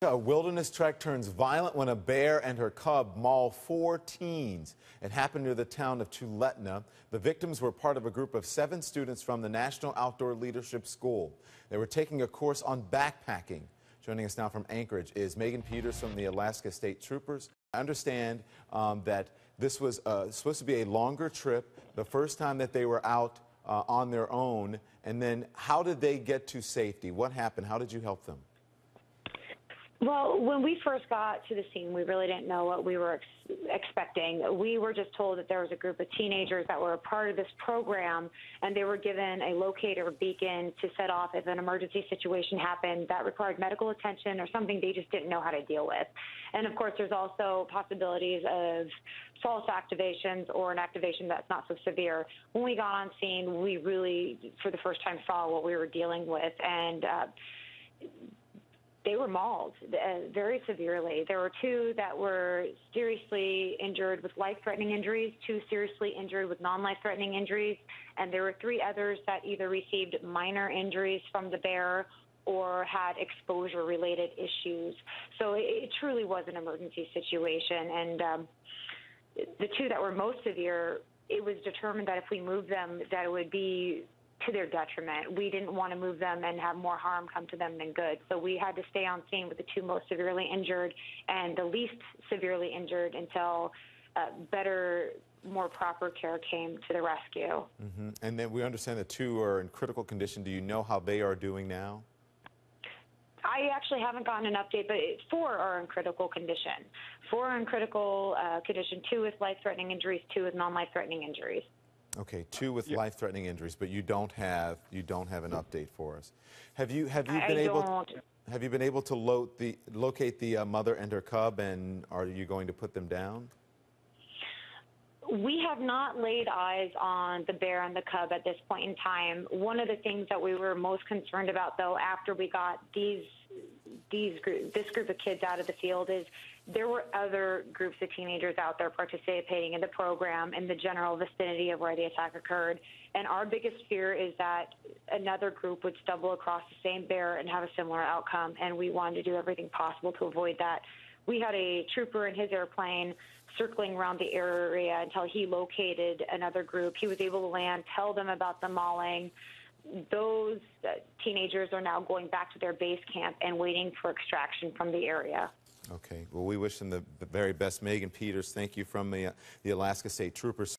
A wilderness trek turns violent when a bear and her cub maul 4 teens. It happened near the town of Tuletna. The victims were part of a group of 7 students from the National Outdoor Leadership School. They were taking a course on backpacking. Joining us now from Anchorage is Megan Peters from the Alaska State Troopers. I understand that this was supposed to be a longer trip, the first time that they were out on their own. And then how did they get to safety? What happened? How did you help them? Well, when we first got to the scene, we really didn't know what we were expecting. We were just told that there was a group of teenagers that were a part of this program, and they were given a locator beacon to set off if an emergency situation happened that required medical attention or something they just didn't know how to deal with. And, of course, there's also possibilities of false activations or an activation that's not so severe. When we got on scene, we really, for the first time, saw what we were dealing with, and they were mauled very severely. There were 2 that were seriously injured with life-threatening injuries, 2 seriously injured with non-life-threatening injuries, and there were 3 others that either received minor injuries from the bear or had exposure-related issues. So it truly was an emergency situation. And the 2 that were most severe, it was determined that if we moved them, that it would be to their detriment. We didn't want to move them and have more harm come to them than good. So we had to stay on scene with the 2 most severely injured and the least severely injured until better, more proper care came to the rescue. Mm-hmm. And then we understand the 2 are in critical condition. Do you know how they are doing now? I actually haven't gotten an update, but 4 are in critical condition. 4 are in critical condition, 2 with life-threatening injuries, 2 with non-life-threatening injuries. Okay, 2 with life-threatening injuries, but you don't have an update for us. Have you been able to locate the mother and her cub, and are you going to put them down? We have not laid eyes on the bear and the cub at this point in time. One of the things that we were most concerned about, though, after we got this group of kids out of the field is there were other groups of teenagers out there participating in the program in the general vicinity of where the attack occurred. And our biggest fear is that another group would stumble across the same bear and have a similar outcome, and we wanted to do everything possible to avoid that. We had a trooper in his airplane circling around the area until he located another group. He was able to land, tell them about the mauling. Those teenagers are now going back to their base camp and waiting for extraction from the area. Okay. Well, we wish them the very best. Megan Peters, thank you from the Alaska State Troopers.